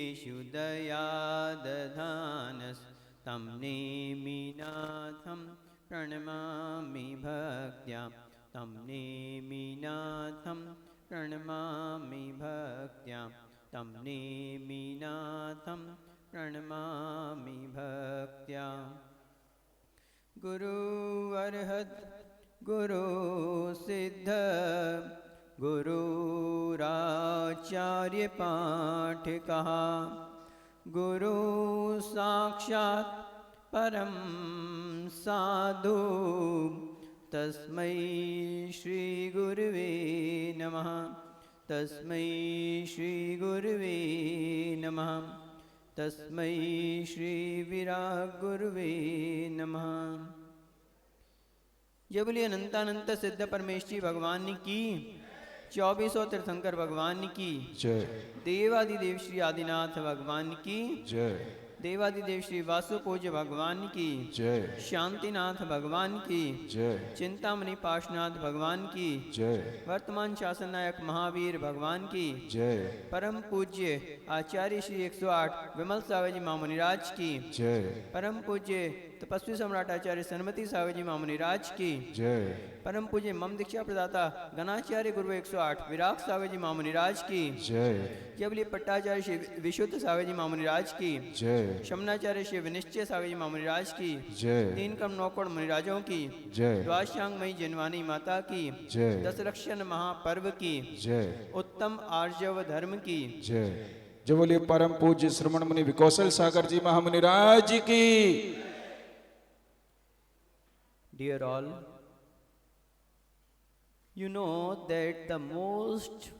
सर्वेषु दया दधानस्तं नेमिनाथं प्रणमामि भक्त्या तं नेमिनाथं प्रणमामि भक्त्या तं नेमिनाथं प्रणमामि भक्त्या। गुरु अर्हत् गुरु सिद्ध गुरुराचार्य पाठकः गुरु साक्षात् परं साधु तस्मै श्री गुरुवे नमः। तस्मै श्री गुरुवे नमः। तस्मै श्री विराग गुरुवे नमः। जय बोलिए अनंतानंत सिद्ध परमेश्वरी भगवान की, 2400 तीर्थंकर भगवान की जय। देवादिदेव श्री आदिनाथ भगवान की जय। देवादिदेव श्री वासुपूज्य भगवान की जय। शांतिनाथ भगवान की जय। चिंतामणि पाशनाथ भगवान की जय। वर्तमान शासन नायक महावीर भगवान की जय। परम पूज्य आचार्य श्री 108 विमल सागर जी मामुनिराज की जय। परम पूज्य तपस्वी सम्राट आचार्य सन्मति सागर जी मामुनिराज की जय। परम पूज्य मम दीक्षा प्रदाता गणाचार्य गुरु 108 विराग सागर जी मामुनिराज की जय। केवली पट्टाचार्य श्री विशुद्ध सागर जी मामुनिराज की जय। शमनाचार्य श्री विनिश्चय सागर जी मामुनिराज की जय। तीन कम नौकोड़ मुनिराजों की जय। द्वादशांगमयी जिनवानी माता की जय। दशरक्षण महापर्व की जय। उत्तम आर्जव धर्म की जय। जय बोलिए परम पूज्य श्रमण मुनि विकौशल सागर जी महामुनिराज की। Dear all, you know that the most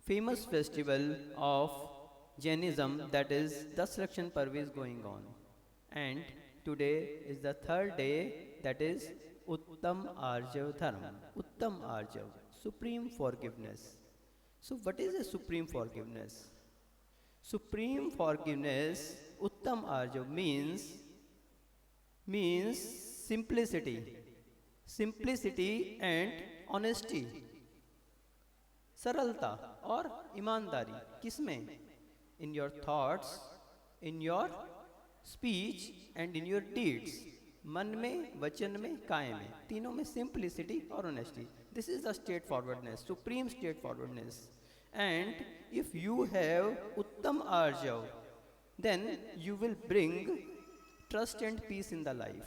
famous festival of Jainism, that is Dasrakshan Parv, is going on, and today is the third day, that is Uttam Arjav Dharma. Uttam Arjav, supreme forgiveness. So what is a supreme forgiveness? Supreme forgiveness, Uttam Arjav means simplicity and honesty, सरलता और ईमानदारी। किसमें? In your thoughts, in your speech and in your deeds. मन में, वचन में, काय में, तीनों में simplicity और honesty. This is the straightforwardness, supreme straightforwardness. And if you have Uttam Arjav, then you will bring trust and peace in the life.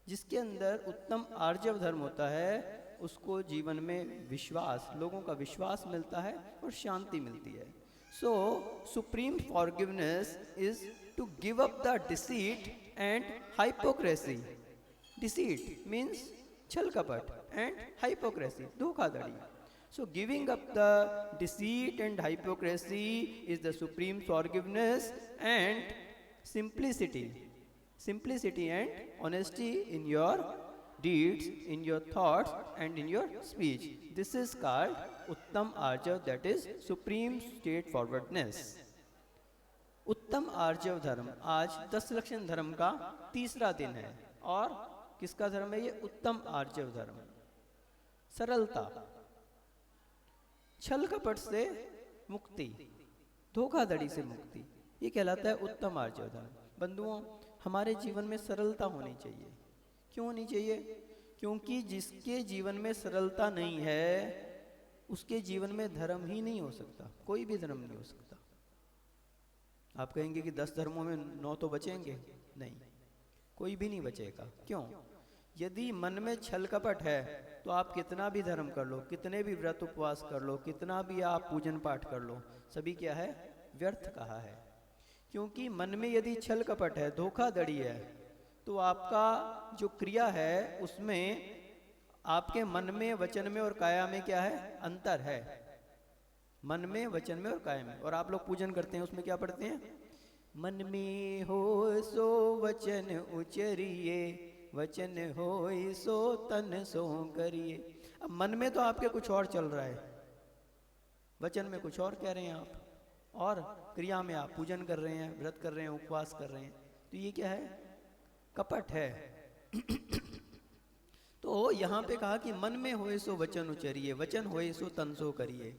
जिसके अंदर उत्तम आर्जव धर्म होता है उसको जीवन में विश्वास, लोगों का विश्वास मिलता है और शांति मिलती है। So supreme forgiveness is to give up the deceit and hypocrisy. Deceit means छल कपट एंड हाइपोक्रेसी, धोखाधड़ी। So giving up the deceit and hypocrisy is the supreme forgiveness, and simplicity and honesty in your deeds, in your thoughts and in your speech. This is called Uttam Arjav, that is supreme straightforwardness. उत्तम आर्जव धर्म, आज दशलक्षण धर्म का तीसरा दिन है। और किसका धर्म है ये? उत्तम आर्जव धर्म। सरलता, छल कपट से मुक्ति, धोखाधड़ी से मुक्ति, ये कहलाता है उत्तम आर्जव धर्म। बंधुओं, हमारे जीवन में सरलता होनी चाहिए। क्यों होनी चाहिए? क्योंकि जिसके जीवन में सरलता नहीं है उसके जीवन में धर्म ही नहीं हो सकता, कोई भी धर्म नहीं हो सकता। आप कहेंगे कि 10 धर्मों में 9 तो बचेंगे, नहीं, कोई भी नहीं बचेगा। क्यों? यदि मन में छल कपट है तो आप कितना भी धर्म कर लो, कितने भी व्रत उपवास कर लो, कितना भी आप पूजन पाठ कर लो, सभी क्या है? व्यर्थ कहा है। क्योंकि मन में यदि छल कपट है, धोखाधड़ी है, तो आपका जो क्रिया है उसमें आपके मन में, वचन में और काया में क्या है? अंतर है। मन में, वचन में और काया में। और आप लोग पूजन करते हैं उसमें क्या पढ़ते हैं? मन में हो सो वचन उचरिए, वचन हो सो तन सो करिए। अब मन में तो आपके कुछ और चल रहा है, वचन में कुछ और कह रहे हैं आप, और क्रिया में आप पूजन कर रहे हैं, व्रत कर रहे हैं, उपवास कर रहे हैं, तो ये क्या है? कपट है। तो यहाँ पे कहा कि मन में होए सो वचन उचरिए, वचन होए सो तन सो करिए।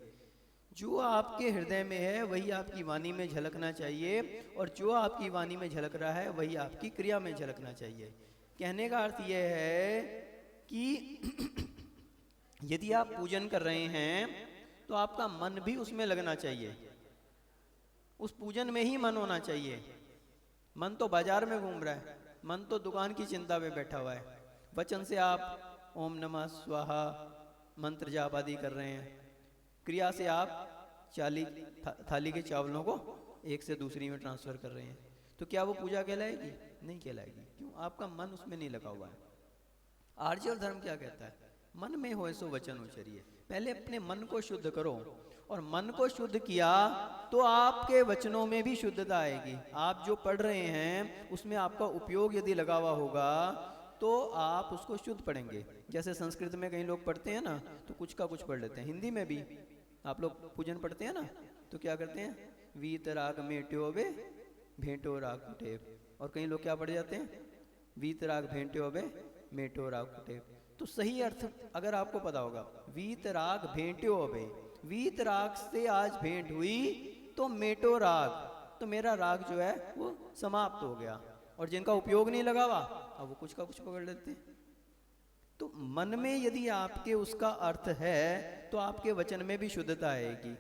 जो आपके हृदय में है वही आपकी वाणी में झलकना चाहिए, और जो आपकी वाणी में झलक रहा है वही आपकी क्रिया में झलकना चाहिए। कहने का अर्थ यह है कि यदि आप पूजन कर रहे हैं तो आपका मन भी उसमें लगना चाहिए, उस पूजन में ही मन होना चाहिए। मन तो बाजार में घूम रहा है, मन तो दुकान की चिंता में बैठा हुआ है। वचन से आप ओम नमः स्वाहा मंत्र जाप आदि कर रहे हैं, क्रिया से आप थाली के चावलों को एक से दूसरी में ट्रांसफर कर रहे हैं, तो क्या वो पूजा कहलाएगी? नहीं कहलाएगी। क्यों? आपका मन उसमें नहीं लगा हुआ है। आर्य और धर्म क्या कहता है? मन में होए सो वचन उचरिए। पहले अपने मन को शुद्ध करो, और मन को शुद्ध किया तो आपके वचनों में भी शुद्धता आएगी। आप जो पढ़ रहे हैं उसमें आपका उपयोग यदि लगा हुआ होगा तो आप उसको शुद्ध पढ़ेंगे। जैसे संस्कृत में कई लोग पढ़ते हैं ना, तो कुछ का कुछ पढ़ लेते हैं। हिंदी में भी आप लोग पूजन पढ़ते हैं ना, तो क्या करते हैं? वीत राग मेट्यो बे भेंटो राग कुटे। और कई लोग क्या पढ़ जाते हैं? वीत राग भेंट्यो बे मेटो राग कुटे। तो सही अर्थ अगर आपको पता होगा, वीत राग भेंट्यो बे, वीत राग से आज भेंट हुई तो मेटो राग, तो मेरा राग जो है वो समाप्त हो गया। और जिनका उपयोग नहीं लगा हुआ अब वो कुछ का कुछ पकड़ लेते हैं। तो मन में यदि आपके उसका अर्थ है तो आपके वचन में भी शुद्धता आएगी,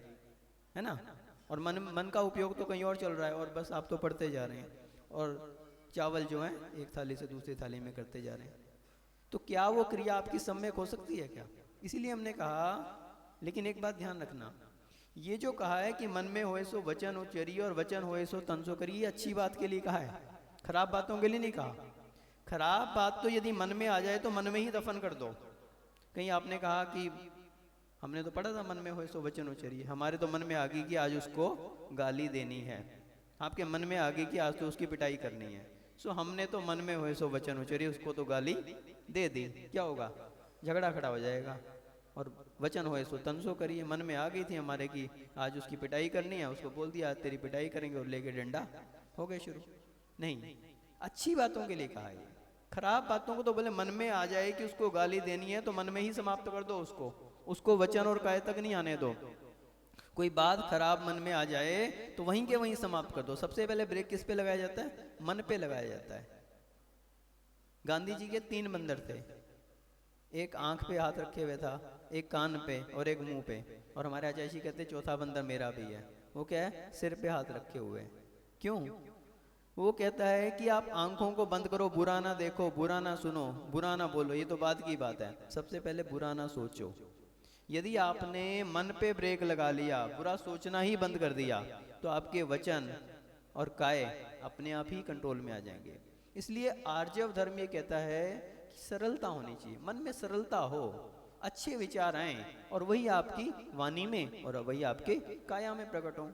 है ना। और मन का उपयोग तो कहीं और चल रहा है, और बस आप तो पढ़ते जा रहे हैं, और चावल जो है एक थाली से दूसरी थाली में करते जा रहे हैं। तो क्या वो क्रिया आपकी सम्यक हो सकती है क्या? इसीलिए हमने कहा, लेकिन एक बात ध्यान रखना, ये जो कहा है कि मन में होए सो वचन उच्चरिए और वचन होए सो तन सो करिए, अच्छी बात के लिए कहा है, खराब बातों के लिए नहीं कहा। खराब बात तो यदि मन में आ जाए तो मन में ही दफन कर दो। कहीं आपने कहा कि हमने तो पढ़ा था मन में होए सो वचन उच्चरिए, हमारे तो मन में आ गई कि आज उसको गाली देनी है, आपके मन में आ गई कि आज तो उसकी पिटाई करनी है, सो हमने तो मन में होए सो वचन उच्चरिए, उसको तो गाली दे दी। क्या होगा? झगड़ा खड़ा हो जाएगा। और वचन होए सो तन सो करिए, मन में आ गई थी हमारे की आज उसकी पिटाई करनी है, उसको बोल दिया आज तेरी पिटाई करेंगे, और लेके डंडा हो गए शुरू। नहीं, अच्छी बातों के लिए कहा है। खराब बातों को तो बोले मन में आ जाए कि उसको गाली देनी है तो मन में ही समाप्त कर दो, उसको वचन और काय तक नहीं आने दो। कोई बात खराब मन में आ जाए तो वहीं के वहीं समाप्त कर दो। सबसे पहले ब्रेक किस पे लगाया जाता है? मन पे लगाया जाता है। गांधी जी के 3 बंदर थे, एक आंख पे हाथ रखे हुए था, एक कान पे और एक मुंह पे, और हमारे आचार्य जी कहते चौथा बंदर मेरा भी है। वो क्या है? सिर पे हाथ रखे हुए। क्यों? वो कहता है कि आप आंखों को बंद करो, बुरा ना देखो, बुरा ना सुनो, बुरा ना बोलो, ये तो बाद की बात है। सबसे पहले बुरा ना सोचो। यदि आपने मन पे ब्रेक लगा लिया, बुरा सोचना ही बंद कर दिया, तो आपके वचन और काय अपने आप ही कंट्रोल में आ जाएंगे। इसलिए आर्जव धर्म ये कहता है कि सरलता होनी चाहिए, मन में सरलता हो, अच्छे विचार आए, और वही आपकी वाणी में और वही आपके काया में प्रकट हो।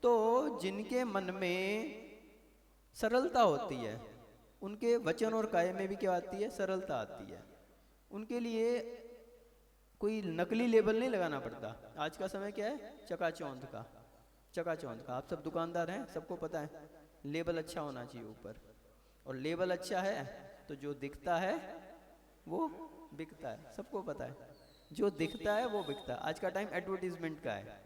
तो जिनके मन में सरलता होती है उनके वचन और काय में भी क्या आती है? सरलता आती है। उनके लिए कोई नकली लेबल नहीं लगाना पड़ता। आज का समय क्या है? चकाचौंध का, चकाचौंध का। आप सब दुकानदार हैं, सबको पता है लेबल अच्छा होना चाहिए ऊपर, और लेबल अच्छा है तो जो दिखता है वो बिकता है, सबको पता है। जो दिखता है वो बिकता है। आज का टाइम एडवर्टीजमेंट का है।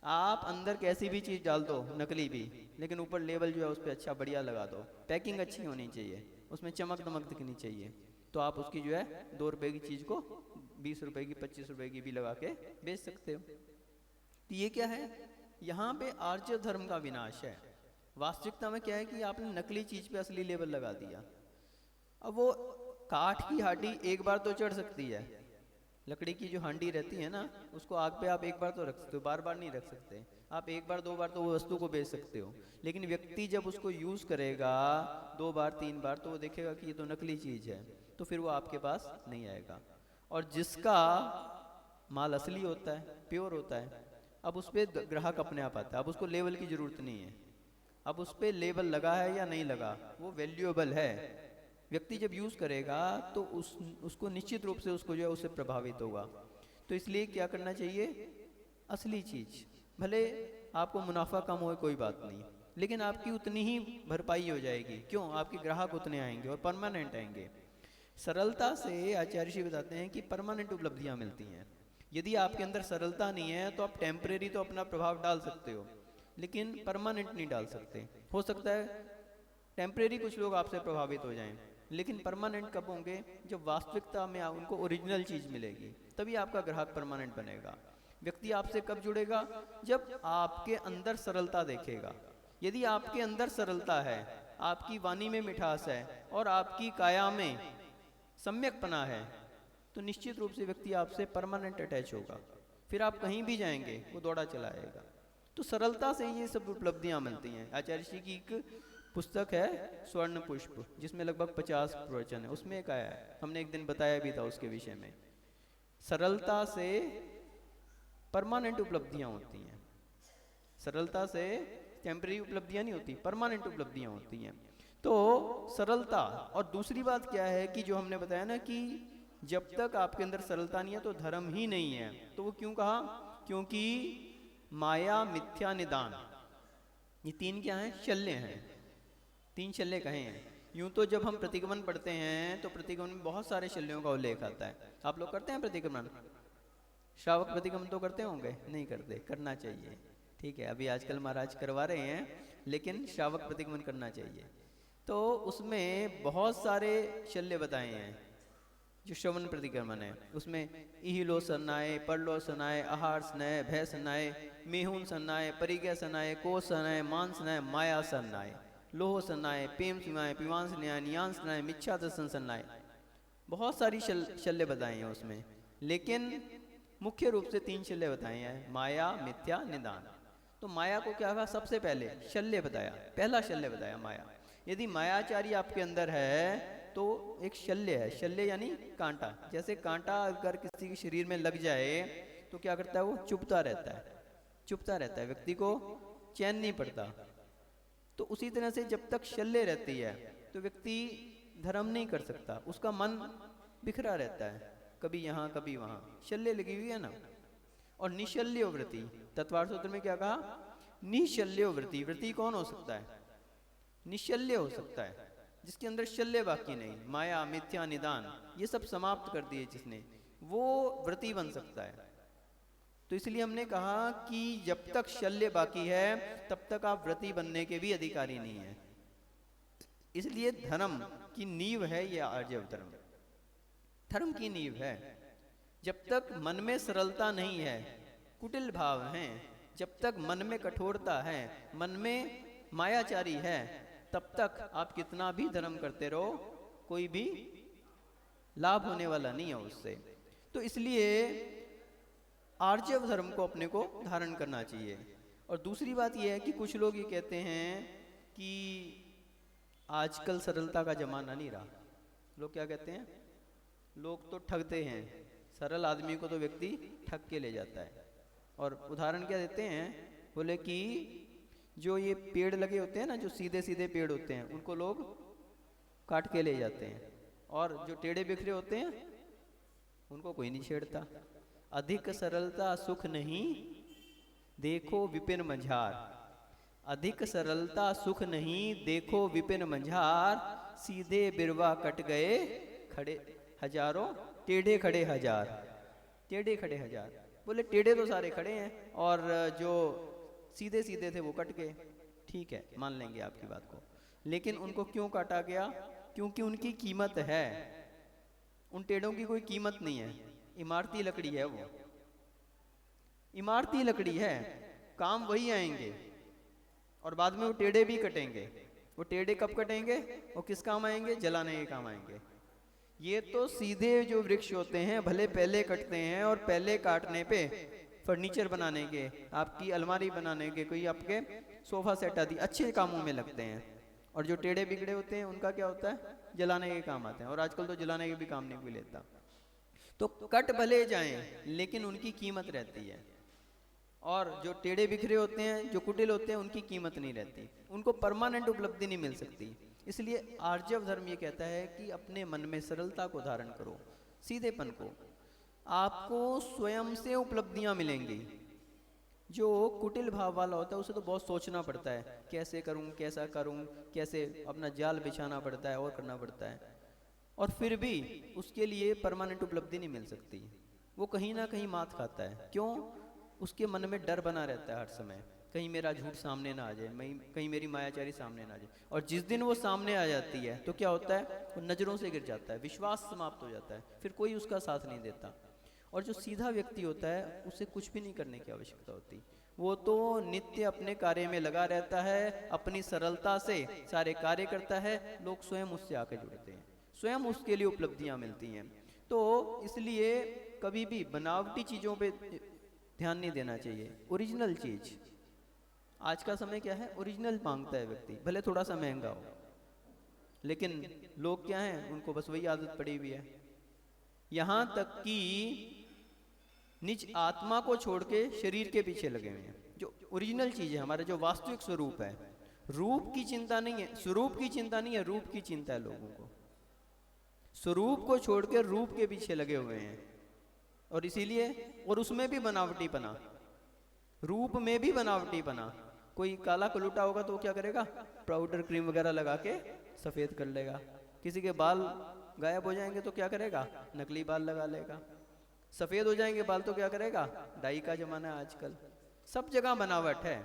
आप अंदर कैसी भी चीज़ डाल दो, नकली भी, लेकिन ऊपर लेबल जो है उस पर अच्छा बढ़िया लगा दो, पैकिंग अच्छी होनी चाहिए, उसमें चमक दमक दिखनी चाहिए, तो आप उसकी जो है 2 रुपए की चीज़ को 20 रुपए की 25 रुपए की भी लगा के बेच सकते हो। तो ये क्या है? यहाँ पे आर्य धर्म का विनाश है। वास्तविकता में क्या है कि आपने नकली चीज़ पे असली लेबल लगा दिया। अब वो काठ की हांडी एक बार तो चढ़ सकती है, लकड़ी की जो हांडी रहती है ना, उसको आग पे आप एक बार तो रख सकते हो, बार बार नहीं रख सकते। आप 1 बार 2 बार तो वो वस्तु को बेच सकते हो, लेकिन व्यक्ति जब उसको यूज़ करेगा 2 बार 3 बार तो वो देखेगा कि ये तो नकली चीज़ है, तो फिर वो आपके पास नहीं आएगा। और जिसका माल असली होता है, प्योर होता है, अब उस पर ग्राहक अपने आप आता है। अब उसको लेबल की ज़रूरत नहीं है। अब उस पर लेबल लगा है या नहीं लगा, वो वैल्यूएबल है। व्यक्ति जब यूज़ करेगा तो उसको निश्चित रूप से उसको जो है उससे प्रभावित होगा। तो इसलिए क्या करना चाहिए? असली चीज़, भले आपको मुनाफा कम हो कोई बात नहीं, लेकिन आपकी उतनी ही भरपाई हो जाएगी। क्यों? आपके ग्राहक उतने आएंगे और परमानेंट आएंगे। सरलता से आचार्य जी बताते हैं कि परमानेंट उपलब्धियां मिलती हैं। यदि आपके अंदर सरलता नहीं है तो आप टेम्परेरी तो अपना प्रभाव डाल सकते हो, लेकिन परमानेंट नहीं डाल सकते। हो सकता है टेम्परेरी कुछ लोग आपसे प्रभावित हो जाएं, लेकिन परमानेंट कब होंगे? जब वास्तविकता में उनको ओरिजिनल चीज मिलेगी, तभी आपका ग्राहक परमानेंट बनेगा। व्यक्ति आपसे कब जुड़ेगा? जब आपके अंदर सरलता देखेगा। यदि आपके अंदर सरलता है, आपकी वाणी में मिठास है और आपकी काया में सम्यकपना है, तो निश्चित रूप से व्यक्ति आपसे परमानेंट अटैच होगा। फिर आप कहीं भी जाएंगे वो दौड़ा चला आएगा। तो सरलता से ये सब उपलब्धियां मिलती हैं। आचार्य श्री की एक पुस्तक है स्वर्ण पुष्प, जिसमें लगभग 50 प्रवचन है, उसमें एक आया है, हमने एक दिन बताया भी था उसके विषय में। सरलता से परमानेंट उपलब्धियां होती हैं। सरलता से टेम्परेरी उपलब्धियां नहीं होती, परमानेंट उपलब्धियां होती हैं। तो सरलता। और दूसरी बात क्या है कि जो हमने बताया ना कि जब तक आपके अंदर सरलता नहीं है तो धर्म ही नहीं है। तो वो क्यों कहा? क्योंकि माया, मिथ्या, निदान, ये तीन क्या हैं? शल्य हैं। तीन शल्य कहे हैं। यूं तो जब हम प्रतिगमन पढ़ते हैं तो प्रतिगमन में बहुत सारे शल्यों का उल्लेख आता है। आप लोग करते हैं प्रतिगमन? श्रावक प्रतिगमन तो करते होंगे? नहीं करते, करना चाहिए। ठीक है, अभी आजकल महाराज करवा रहे हैं, लेकिन श्रावक प्रतिगमन करना चाहिए। तो उसमें बहुत सारे शल्य बताए हैं जो श्रवण प्रतिक्रमण है। उसमें इहिलो सन्नाए, परलो सनाए, आहार सनाए, भय सनाए, मेहून सन्नाए, परिज्ञा सनाए, कोष सनाए, मान सनाए, माया सन्नाए, लोह सन्नाए, प्रेम सुनाए, पिवांस न्याय, नियांस सनाए, मिच्छा दर्शन सन्नाए। बहुत सारी शल्य बताए हैं उसमें, लेकिन मुख्य रूप से तीन शल्य बताए हैं, माया, मिथ्या, निदान। तो माया को क्या कहा? सबसे पहले शल्य बताया, पहला शल्य बताया माया। यदि मायाचारी आपके अंदर है तो एक शल्य है। शल्य यानी कांटा। जैसे कांटा अगर किसी के शरीर में लग जाए तो क्या करता है? वो चुभता रहता है, चुभता रहता है, व्यक्ति को चैन नहीं पड़ता। तो उसी तरह से जब तक शल्य रहती है तो व्यक्ति धर्म नहीं कर सकता, उसका मन बिखरा रहता है, कभी यहाँ कभी वहाँ, शल्य लगी हुई है ना। और निशल्य वृत्ति, तत्वार्थ सूत्र में क्या कहा? निशल्य वृत्ति। वृत्ति कौन हो सकता है? निशल्य हो सकता है, जिसके अंदर शल्य बाकी नहीं। माया, मिथ्या, निदान ये सब समाप्त कर दिए जिसने, वो वृत्ति बन सकता है। तो इसलिए हमने कहा कि जब तक शल्य बाकी है तब तक आप व्रती बनने के भी अधिकारी नहीं है। इसलिए धर्म की नींव है ये आर्जव धर्म, धर्म की नींव है। जब तक मन में सरलता नहीं है, कुटिल भाव हैं, जब तक मन में कठोरता है, मन में मायाचारी है, तब तक आप कितना भी धर्म करते रहो, कोई भी लाभ होने वाला नहीं है उससे। तो इसलिए आर्जव धर्म को अपने को धारण करना चाहिए। और दूसरी बात यह है कि कुछ लोग ये कहते हैं कि आजकल सरलता का जमाना नहीं रहा। लोग क्या कहते हैं? लोग तो ठगते हैं, सरल आदमी को तो व्यक्ति ठग के ले जाता है। और उदाहरण क्या देते हैं? बोले कि जो ये पेड़ लगे होते हैं ना, जो सीधे सीधे पेड़ होते हैं, उनको लोग काट के ले जाते हैं, और जो टेढ़े बिखरे होते हैं उनको कोई नहीं छेड़ता। अधिक सरलता सुख नहीं, देखो विपिन मंझार। अधिक सरलता सुख नहीं, देखो विपिन मंझार। सीधे बिरवा कट गए खड़े हजारों, टेढ़े खड़े हजार। टेढ़े खड़े हजार, बोले टेढ़े तो सारे खड़े हैं और जो सीधे सीधे थे वो कट गए। ठीक है, मान लेंगे आपकी बात को, लेकिन उनको क्यों काटा गया? क्योंकि उनकी कीमत है। उन टेढ़ों की कोई कीमत नहीं है, इमारती लकड़ी है, वो इमारती लकड़ी है, काम वही आएंगे और बाद में वो टेढ़े भी कटेंगे। वो टेढ़े कब कटेंगे? वो किस काम आएंगे? जलाने के काम आएंगे। ये तो सीधे जो वृक्ष होते हैं भले पहले कटते हैं, और पहले काटने पे फर्नीचर बनाने के, आपकी अलमारी बनाने के, कोई आपके सोफा सेट आदि अच्छे कामों में लगते हैं। और जो टेढ़े बिगड़े होते हैं उनका क्या होता है? जलाने के काम आते हैं, और आजकल तो जलाने के भी काम नहीं कोई लेता। तो कट भले जाएं लेकिन उनकी कीमत रहती है। और जो टेढ़े बिखरे होते हैं, जो कुटिल होते हैं, उनकी कीमत नहीं रहती, उनको परमानेंट उपलब्धि नहीं मिल सकती। इसलिए आर्जव धर्म ये कहता है कि अपने मन में सरलता को धारण करो, सीधेपन को, आपको स्वयं से उपलब्धियां मिलेंगी। जो कुटिल भाव वाला होता है उसे तो बहुत सोचना पड़ता है, कैसे करूं, कैसा करूं, कैसे अपना जाल बिछाना पड़ता है और करना पड़ता है, और फिर भी उसके लिए परमानेंट उपलब्धि नहीं मिल सकती। वो कहीं ना कहीं मात खाता है। क्यों? उसके मन में डर बना रहता है हर समय, कहीं मेरा झूठ सामने ना आ जाए, कहीं मेरी मायाचारी सामने ना आ जाए। और जिस दिन वो सामने आ जाती है तो क्या होता है, वो नज़रों से गिर जाता है, विश्वास समाप्त हो जाता है, फिर कोई उसका साथ नहीं देता। और जो सीधा व्यक्ति होता है उसे कुछ भी नहीं करने की आवश्यकता होती, वो तो नित्य अपने कार्य में लगा रहता है, अपनी सरलता से सारे कार्य करता है, लोग स्वयं उससे आके जुड़ते हैं, स्वयं उसके लिए उपलब्धियां मिलती हैं। तो इसलिए कभी भी बनावटी चीज़ों पे ध्यान नहीं देना चाहिए, ओरिजिनल चीज़। आज का समय क्या है, ओरिजिनल मांगता है व्यक्ति, भले थोड़ा सा महंगा हो, लेकिन लोग क्या हैं, उनको बस वही आदत पड़ी हुई है। यहाँ तक कि निज आत्मा को छोड़ के शरीर के पीछे लगे हुए हैं। जो ओरिजिनल चीज है, हमारा जो वास्तविक स्वरूप है, रूप की चिंता नहीं है, स्वरूप की चिंता नहीं है, रूप की चिंता है लोगों को। स्वरूप को छोड़ के रूप के पीछे लगे हुए हैं, और इसीलिए, और उसमें भी बनावटीपना, रूप में भी बनावटीपना। कोई काला कलूटा होगा तो वो क्या करेगा, पाउडर क्रीम वगैरह लगा के सफेद कर लेगा। किसी के बाल गायब हो जाएंगे तो क्या करेगा, नकली बाल लगा लेगा। सफेद हो जाएंगे बाल तो क्या करेगा, डाई का जमाना है आजकल, सब जगह बनावट है।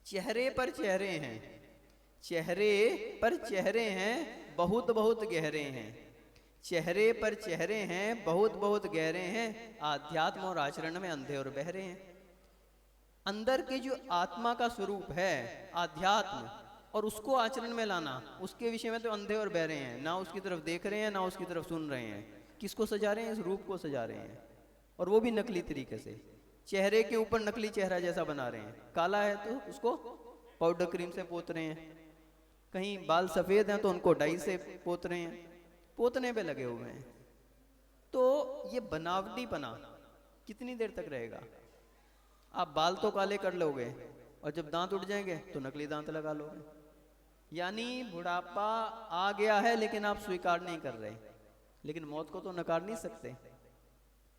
चेहरे पर चेहरे हैं, चेहरे पर चेहरे हैं, बहुत बहुत गहरे हैं। चेहरे पर चेहरे हैं, बहुत बहुत गहरे हैं, आध्यात्म और आचरण में अंधे और बहरे हैं। अंदर के जो आत्मा का स्वरूप है आध्यात्म, और उसको आचरण में लाना, उसके विषय में तो अंधे और बहरे हैं, ना उसकी तरफ देख रहे हैं ना उसकी तरफ सुन रहे हैं। किसको सजा रहे हैं, इस रूप को सजा रहे हैं, और वो भी नकली तरीके से। चेहरे के ऊपर नकली चेहरा जैसा बना रहे हैं, काला है तो उसको पाउडर क्रीम से पोत रहे हैं, कहीं बाल सफेद हैं तो उनको डाई से पोत रहे हैं, पोतने पे लगे हुए हैं। तो ये बनावटीपना कितनी देर तक रहेगा? आप बाल तो काले कर लोगे, और जब दांत उठ जाएंगे तो नकली दांत लगा लोगे। यानी बुढ़ापा आ गया है लेकिन आप स्वीकार नहीं कर रहे। लेकिन मौत को तो नकार नहीं सकते,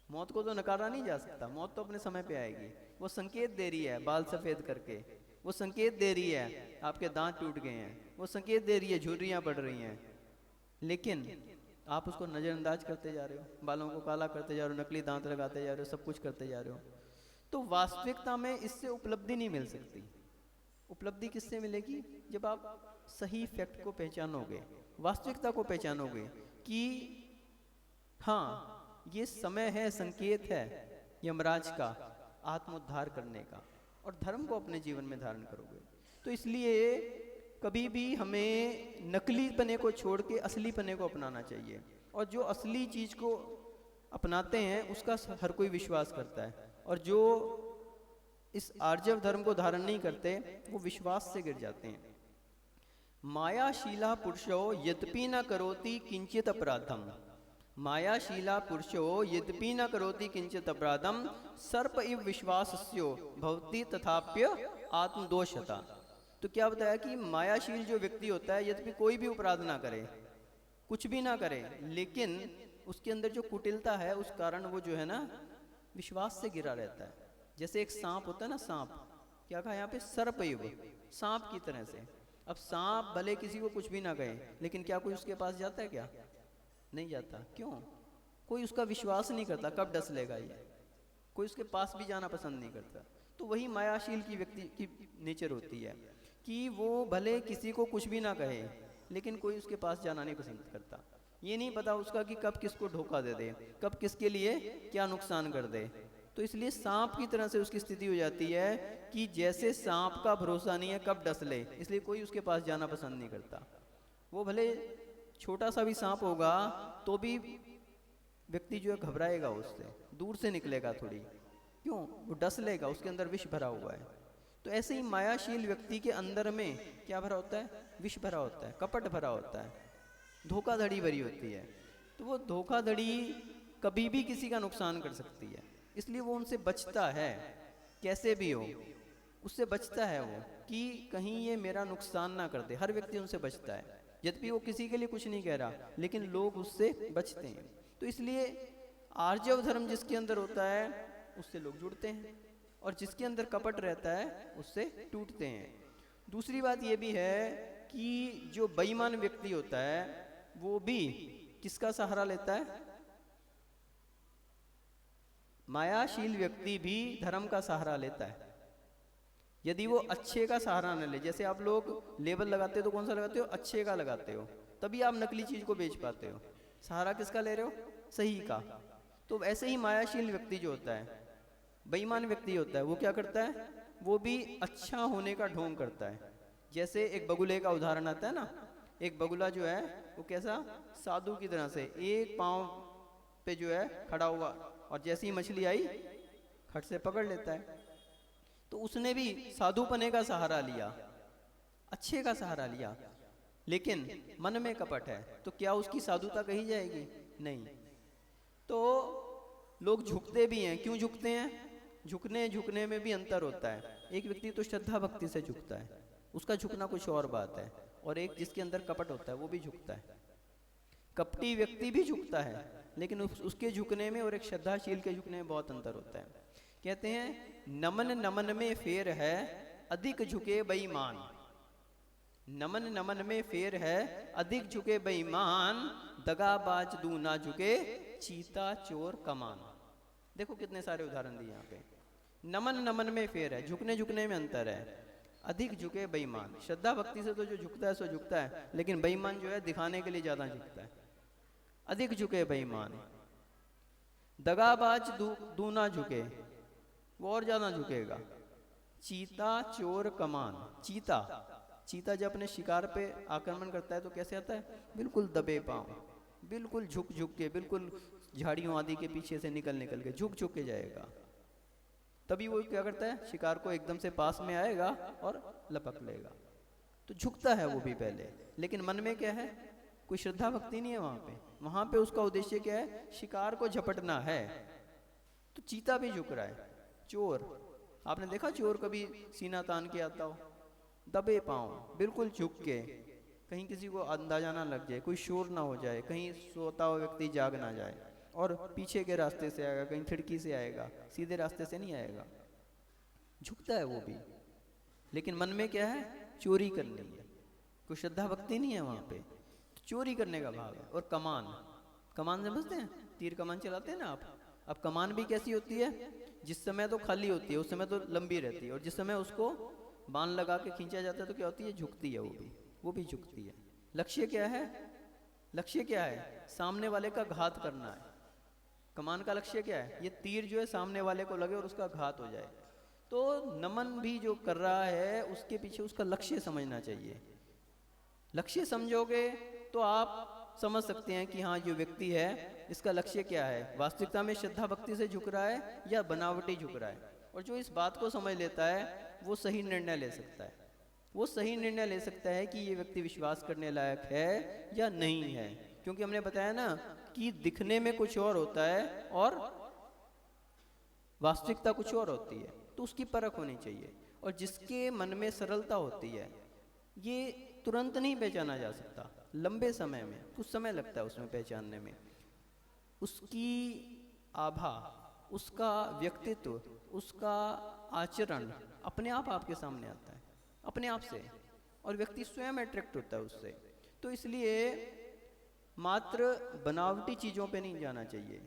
मौत को तो नकारा नहीं जा सकता, मौत तो अपने समय पे आएगी। वो संकेत दे रही है बाल सफेद करके, वो संकेत दे रही है आपके दांत टूट गए हैं, वो संकेत दे रही है झुर्रियां पड़ रही हैं, लेकिन आप उसको नजरअंदाज करते जा रहे हो, बालों को काला करते जा रहे हो, नकली दांत लगाते जा रहे हो, सब कुछ करते जा रहे हो। तो वास्तविकता में इससे उपलब्धि नहीं मिल सकती। उपलब्धि किससे मिलेगी? जब आप सही फैक्ट को पहचानोगे, वास्तविकता को पहचानोगे कि हाँ ये समय है, संकेत है यमराज का आत्मोद्धार करने का, और धर्म को अपने जीवन में धारण करोगे। तो इसलिए कभी भी हमें नकली पने को छोड़ के असली पने को अपनाना चाहिए, और जो असली चीज को अपनाते हैं उसका हर कोई विश्वास करता है, और जो इस आर्जव धर्म को धारण नहीं करते वो विश्वास से गिर जाते हैं। मायाशीला पुरुषो यद्यपि न करोति किंचित अपराधम, मायाशीला पुरुषो यद्यपि न करोति किंचित अपराधम, सर्प इव विश्वासस्यो भवति तथाप्य आत्मदोषता। तो क्या बताया कि मायाशील जो व्यक्ति होता है, यद्यपि कोई भी अपराध ना करे, कुछ भी ना करे, लेकिन उसके अंदर जो कुटिलता है उस कारण वो जो है ना विश्वास से गिरा रहता है। जैसे एक सांप होता है ना, सांप क्या कहा यहाँ पे, सर्प युग, सांप की तरह से। अब सांप भले किसी को कुछ भी ना कहे, लेकिन क्या कोई उसके पास जाता है? क्या नहीं जाता। क्यों? कोई उसका विश्वास नहीं करता, कब डस लेगा ये, कोई उसके पास भी जाना पसंद नहीं करता। तो वही मायाशील की व्यक्ति की नेचर होती है कि वो भले किसी को कुछ भी ना कहे, लेकिन कोई उसके पास जाना नहीं पसंद करता। ये नहीं पता उसका कि कब किसको धोखा दे दे, कब किसके लिए क्या नुकसान कर दे। तो इसलिए सांप की तरह से उसकी स्थिति हो जाती है कि जैसे सांप का भरोसा नहीं है कब डस ले, इसलिए कोई उसके पास जाना पसंद नहीं करता। वो भले छोटा सा भी सांप होगा तो भी व्यक्ति जो है घबराएगा, उससे दूर से निकलेगा थोड़ी। क्यों? वो डस लेगा, उसके अंदर विष भरा हुआ है। तो ऐसे ही मायाशील व्यक्ति के अंदर में क्या भरा होता है? विष भरा होता है, कपट भरा होता है, धोखाधड़ी भरी होती है। तो वो धोखाधड़ी कभी भी किसी का नुकसान कर सकती है, इसलिए वो उनसे बचता है, कैसे भी हो उससे बचता है वो, कि कहीं ये मेरा नुकसान ना कर दे। हर व्यक्ति उनसे बचता है, यद्यपि वो किसी के लिए कुछ नहीं कह रहा, लेकिन लोग उससे बचते हैं। तो इसलिए आर्जव धर्म जिसके अंदर होता है उससे लोग जुड़ते हैं, और जिसके अंदर कपट रहता है उससे टूटते हैं। दूसरी बात ये भी है कि जो बेईमान व्यक्ति होता है वो भी किसका सहारा लेता है? मायाशील व्यक्ति भी धर्म का सहारा लेता है। यदि वो अच्छे का सहारा न ले, जैसे आप लोग लेबल लगाते हो तो कौन सा लगाते हो? अच्छे का लगाते हो, तभी आप नकली चीज को बेच पाते हो। सहारा किसका ले रहे हो? सही का। तो ऐसे ही मायाशील व्यक्ति जो होता है, बेईमान व्यक्ति होता है, वो क्या करता है? वो भी अच्छा होने का ढोंग करता है। जैसे एक बगुले का उदाहरण आता है ना, एक बगुला जो है वो कैसा साधु की तरह से एक पांव पे जो है खड़ा हुआ, और जैसे ही मछली आई खट से पकड़ लेता है। तो उसने भी साधुपने का सहारा लिया, अच्छे का सहारा लिया, लेकिन मन में कपट है, तो क्या उसकी साधुता कही जाएगी? नहीं। तो लोग झुकते भी हैं। क्यों झुकते हैं? झुकने में भी अंतर होता है। एक व्यक्ति तो श्रद्धा भक्ति से झुकता है, उसका झुकना कुछ और बात है, और एक जिसके अंदर कपट होता है वो भी झुकता है। कपटी व्यक्ति भी झुकता है, लेकिन उसके झुकने में और एक श्रद्धाशील के झुकने में बहुत अंतर होता है। कहते हैं नमन नमन में फेर है, अधिक झुके बेईमान। नमन नमन में फेर है, अधिक झुके बेईमान, दगाबाज दू ना झुके, चीता चोर कमान। देखो कितने सारे उदाहरण दिए यहाँ पे। नमन नमन में फेर है, झुकने में अंतर है। अधिक झुके बेईमान, श्रद्धा भक्ति से तो जो झुकता है सो झुकता है, लेकिन बेईमान जो है दिखाने के लिए ज्यादा झुकता है। अधिक झुके बेईमान, दगाबाज दू ना झुके, वो और ज्यादा झुकेगा। चीता चोर कमान। चीता जब अपने शिकार पे आक्रमण करता है तो कैसे आता है? बिल्कुल दबे पांव, बिल्कुल झुक के, बिल्कुल झाड़ियों आदि के पीछे से निकल के झुक के जाएगा। तभी वो क्या करता है? शिकार को एकदम से पास में आएगा और लपक लेगा। तो झुकता है वो भी पहले, लेकिन मन में क्या है? कोई श्रद्धा भक्ति नहीं है वहां पे उसका उद्देश्य क्या है? शिकार को झपटना है। तो चीता भी झुक रहा है। चोर, आपने देखा चोर कभी सीना तान के आता हो? दबे पांव, बिल्कुल झुक के, कहीं किसी को अंदाजा ना लग जाए, कोई शोर ना हो जाए, कहीं सोता हुआ व्यक्ति जाग ना जाए, और पीछे के रास्ते से आएगा, कहीं खिड़की से आएगा, सीधे रास्ते से नहीं आएगा। झुकता है वो भी, लेकिन मन में क्या है? चोरी करनी है। कोई श्रद्धा भक्ति नहीं है वहां पे, तो चोरी करने का भाव है। और कमान समझते हैं? तीर कमान चलाते हैं ना आप। अब कमान भी कैसी होती है? जिस समय तो खाली होती है, उस समय तो लंबी रहती है, और जिस समय उसको बाण लगा के खींचा जाता है तो क्या होती है? झुकती है वो भी झुकती है। लक्ष्य क्या है? लक्ष्य क्या है? सामने वाले का घात करना है। कमान का लक्ष्य क्या है? ये तीर जो है सामने वाले को लगे और उसका घात हो जाए। तो नमन भी जो कर रहा है उसके पीछे उसका लक्ष्य समझना चाहिए। लक्ष्य समझोगे तो आप समझ सकते हैं कि हाँ, जो व्यक्ति है इसका लक्ष्य क्या है, वास्तविकता में श्रद्धा भक्ति से झुक रहा है या बनावटी झुक रहा है। और जो इस बात को समझ लेता है वो सही निर्णय ले सकता है। वो सही निर्णय ले सकता है कि ये व्यक्ति विश्वास करने लायक है या नहीं है। क्योंकि हमने बताया ना कि दिखने में कुछ और होता है और वास्तविकता कुछ और होती है, तो उसकी परख होनी चाहिए। और जिसके मन में सरलता होती है ये तुरंत नहीं पहचाना जा सकता, लंबे समय में, कुछ समय लगता है उसमें पहचानने में। उसकी आभा, उसका व्यक्तित्व, उसका आचरण अपने आप आपके सामने आता है, अपने आप से, और व्यक्ति स्वयं अट्रैक्ट होता है उससे। तो इसलिए मात्र बनावटी चीजों पे नहीं जाना चाहिए।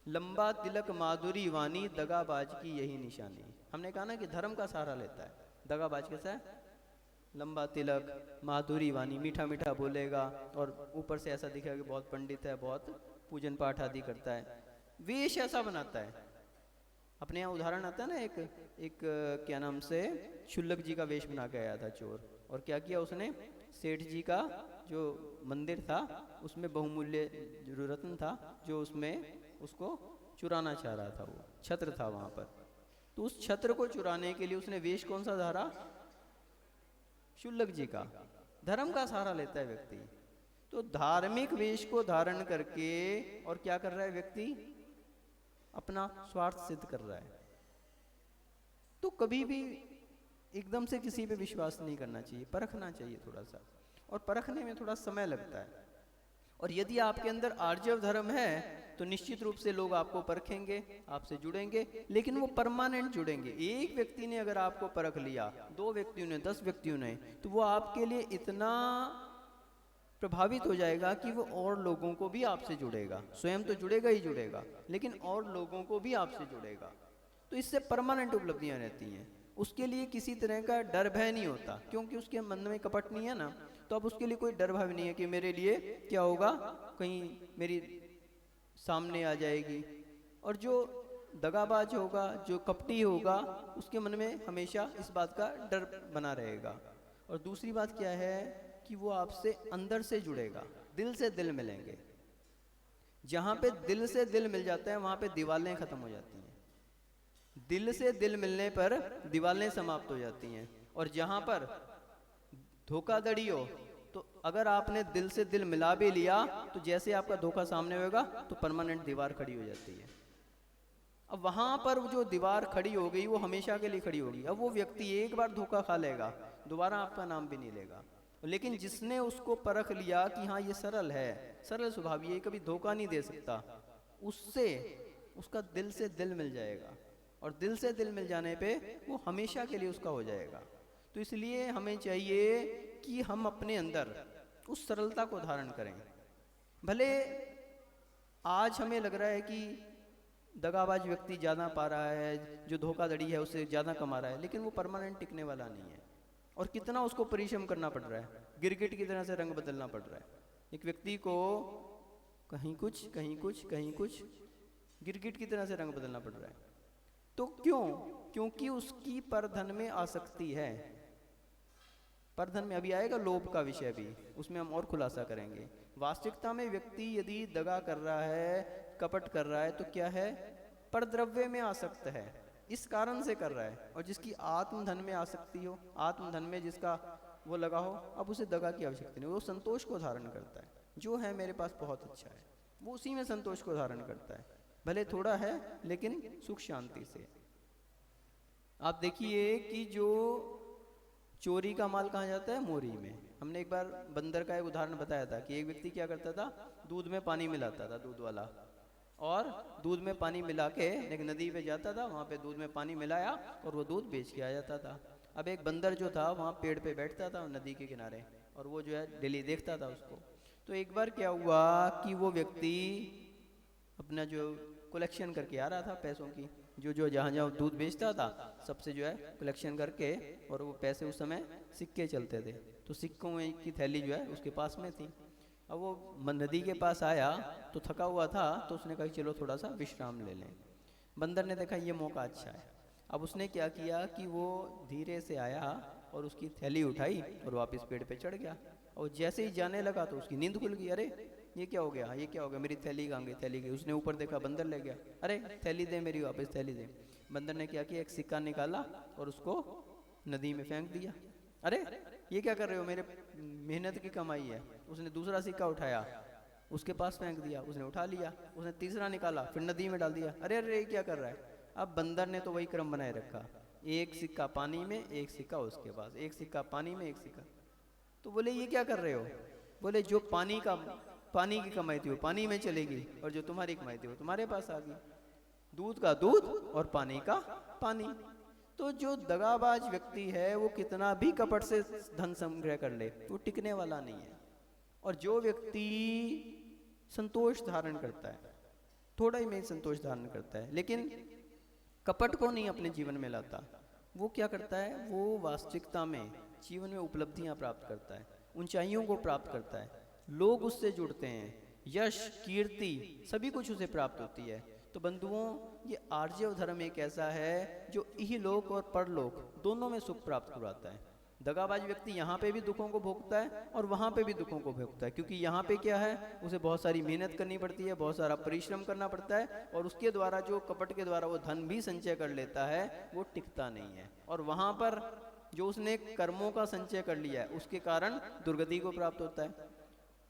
लंबा तिलक माधुरी वाणी, दगाबाज की यही निशानी। हमने कहा ना कि धर्म का सहारा लेता है। दगाबाज कैसा है? लंबा तिलक, माधुरी वाणी, मीठा मीठा बोलेगा और ऊपर से ऐसा दिखेगा कि बहुत पंडित है, बहुत पूजन पाठ आदि करता है, वेश ऐसा बनाता है। अपने यहाँ उदाहरण आता है ना, एक क्या नाम से शुल्लक जी का वेश बना के आया था चोर, और क्या किया उसने? सेठ जी का जो मंदिर था उसमें बहुमूल्य रत्न था, जो उसमें उसको चुराना चाह रहा था, वो छत्र था वहां पर। तो उस छत्र को चुराने के लिए उसने वेश कौन सा धारा? शुल्लक जी का। धर्म का सहारा लेता है व्यक्ति। तो धार्मिक वेश को धारण करके और क्या कर रहा है व्यक्ति? अपना स्वार्थ सिद्ध कर रहा है। तो कभी भी एकदम से किसी पे विश्वास नहीं करना चाहिए, परखना चाहिए थोड़ा सा, और परखने में थोड़ा समय लगता है। और यदि आपके अंदर आर्जव धर्म है तो निश्चित रूप से लोग आपको परखेंगे, आपसे जुड़ेंगे, लेकिन वो परमानेंट जुड़ेंगे। एक व्यक्ति ने अगर आपको परख लिया, 2 व्यक्तियों ने, 10 व्यक्तियों ने, तो वो आपके लिए इतना प्रभावित हो जाएगा कि वो और लोगों को भी आपसे जुड़ेगा। स्वयं तो जुड़ेगा ही जुड़ेगा, लेकिन और लोगों को भी आपसे जुड़ेगा। तो इससे परमानेंट उपलब्धियां रहती हैं। उसके लिए किसी तरह का डर भय नहीं होता, क्योंकि उसके मन में कपट नहीं है ना। तो अब उसके लिए कोई डर भय नहीं है कि मेरे लिए क्या होगा, कहीं मेरी सामने आ जाएगी। और जो दगाबाज होगा, जो कपटी होगा, उसके मन में हमेशा इस बात का डर बना रहेगा। और दूसरी बात क्या है कि वो आपसे अंदर से जुड़ेगा, दिल से दिल मिलेंगे। जहाँ पे दिल से दिल मिल जाता है वहाँ पे दीवारें खत्म हो जाती हैं। दिल से दिल मिलने पर दीवारें समाप्त हो जाती हैं। और जहाँ पर धोखाधड़ी हो, तो अगर आपने दिल से दिल मिला भी लिया तो जैसे आपका धोखा सामने होगा तो परमानेंट दीवार खड़ी हो जाती है। अब वहां पर जो दीवार खड़ी हो गई वो हमेशा के लिए खड़ी होगी। अब वो व्यक्ति एक बार धोखा खा लेगा, दोबारा आपका नाम भी नहीं लेगा। लेकिन जिसने उसको परख लिया कि हाँ ये सरल है, सरल स्वभाव, ये कभी धोखा नहीं दे सकता, उससे उसका दिल से दिल मिल जाएगा। और दिल से दिल मिल जाने पे वो हमेशा के लिए उसका हो जाएगा। तो इसलिए हमें चाहिए कि हम अपने अंदर उस सरलता को धारण करें। भले आज हमें लग रहा है कि दगाबाज व्यक्ति ज़्यादा पा रहा है, जो धोखाधड़ी है उससे ज़्यादा कमा रहा है, लेकिन वो परमानेंट टिकने वाला नहीं है। और कितना उसको परिश्रम करना पड़ रहा है, गिरगिट की तरह से रंग बदलना पड़ रहा है। एक व्यक्ति को कहीं कुछ कहीं कुछ कहीं कुछ गिरगिट की तरह से रंग बदलना पड़ रहा है। तो क्यों? क्योंकि उसकी परधन में आसक्ति है। परधन में अभी आएगा लोभ का विषय भी, उसमें हम और खुलासा करेंगे। वास्तविकता में व्यक्ति यदि दगा कर रहा है, कपट कर रहा है, तो क्या है, परद्रव्य में आसक्त है, इस कारण से कर रहा है। और जिसकी आत्मधन में आसक्ति हो, आत्मधन में जिसका वो लगा हो, अब उसे दगा की आवश्यकता नहीं, वो संतोष को धारण करता है। जो है मेरे पास बहुत अच्छा है, वो उसी में संतोष को धारण करता है, भले थोड़ा है लेकिन सुख शांति से। आप देखिए कि जो चोरी का माल कहाँ जाता है, मोरी में। हमने एक बार बंदर का एक उदाहरण बताया था कि एक व्यक्ति क्या करता था, दूध में पानी मिलाता था, दूध वाला, और दूध में पानी मिला के एक नदी पे जाता था, वहाँ पे दूध में पानी मिलाया और वो दूध बेच के आ जाता था। अब एक बंदर जो था वहाँ पेड़ पे बैठता था नदी के किनारे, और वो जो है डेली देखता था उसको। तो एक बार क्या हुआ कि वो व्यक्ति अपना जो कलेक्शन करके आ रहा था पैसों की, जो जहाँ जहाँ दूध बेचता था सबसे जो है कलेक्शन करके, और वो पैसे उस समय सिक्के चलते थे, तो सिक्कों की थैली जो है उसके पास में थी। अब वो नदी के पास आया तो थका हुआ था, तो उसने कहा चलो थोड़ा सा विश्राम ले लें। बंदर ने देखा ये मौका अच्छा है। अब उसने क्या किया कि वो धीरे से आया और उसकी थैली उठाई और वापस पेड़ पे चढ़ गया। और जैसे ही जाने लगा तो उसकी नींद खुल गई। अरे ये क्या हो गया, ये क्या हो गया, मेरी थैली कहाँ गई, थैली गई। उसने ऊपर देखा, बंदर ले गया। अरे थैली दे मेरी, वापस थैली दे। बंदर ने क्या किया, एक सिक्का निकाला और उसको नदी में फेंक दिया। अरे ये क्या कर रहे हो, मेरे मेहनत की कमाई है। उसने दूसरा सिक्का उठाया, उसके पास फेंक दिया, उसने उठा लिया। उसने तीसरा निकाला, फिर नदी में डाल दिया। अरे अरे ये क्या कर रहा है। अब बंदर ने तो वही क्रम बनाए रखा, एक सिक्का पानी में, एक सिक्का उसके पास, एक सिक्का पानी में, एक सिक्का। तो बोले ये क्या कर रहे हो। बोले जो पानी की कमाई थी वो पानी में चलेगी, और जो तुम्हारी कमाई थी वो तुम्हारे पास आ गई। दूध का दूध और पानी का पानी। तो जो दगाबाज व्यक्ति है वो कितना भी कपट से धन संग्रह कर ले, वो टिकने वाला नहीं है। और जो व्यक्ति संतोष धारण करता है, थोड़ा ही में संतोष धारण करता है, लेकिन कपट को नहीं अपने जीवन में लाता, वो क्या करता है, वो वास्तविकता में जीवन में उपलब्धियां प्राप्त करता है, ऊंचाइयों को प्राप्त करता है, लोग उससे जुड़ते हैं, यश कीर्ति सभी कुछ उसे प्राप्त होती है। तो बंधुओं, ये आर्जव धर्म एक ऐसा है जो इहलोक और परलोक दोनों में सुख प्राप्त करवाता है। दगाबाज व्यक्ति यहाँ पे भी दुखों को भोगता है और वहाँ पे भी दुखों को भोगता है, क्योंकि यहाँ पे क्या है, उसे बहुत सारी मेहनत करनी पड़ती है, बहुत सारा परिश्रम करना पड़ता है, और उसके द्वारा जो कपट के द्वारा वो धन भी संचय कर लेता है वो टिकता नहीं है। और वहाँ पर जो उसने कर्मों का संचय कर लिया है उसके कारण दुर्गति को प्राप्त होता है।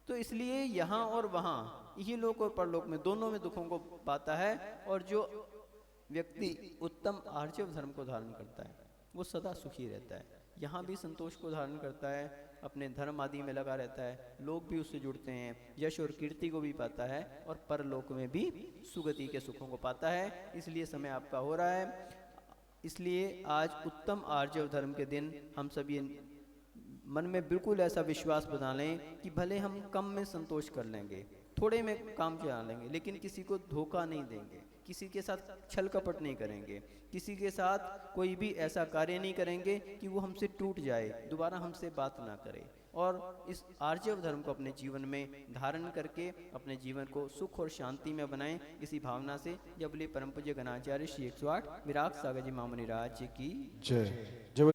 तो इसलिए यहाँ और वहाँ, यही लोक और परलोक में दोनों में दुखों को पाता है। और जो व्यक्ति उत्तम आर्जव धर्म को धारण करता है वो सदा सुखी रहता है, यहाँ भी संतोष को धारण करता है, अपने धर्म आदि में लगा रहता है, लोग भी उससे जुड़ते हैं, यश और कीर्ति को भी पाता है, और परलोक में भी सुगति के सुखों को पाता है। इसलिए समय आपका हो रहा है, इसलिए आज उत्तम आर्जव धर्म के दिन हम सभी मन में बिल्कुल ऐसा विश्वास बना लें कि भले हम कम में संतोष कर लेंगे, थोड़े में काम चला लेंगे, लेकिन किसी को धोखा नहीं देंगे, किसी के साथ छल कपट नहीं करेंगे, किसी के साथ कोई भी ऐसा कार्य नहीं करेंगे कि वो हमसे टूट जाए, दोबारा हमसे बात ना करे। और इस आर्जव धर्म को अपने जीवन में धारण करके अपने जीवन को सुख और शांति में बनाएं। इसी भावना से जब परम पूज्य गणाचार्य श्री 108 विराग सागर जी महामुनि राज की जय। जय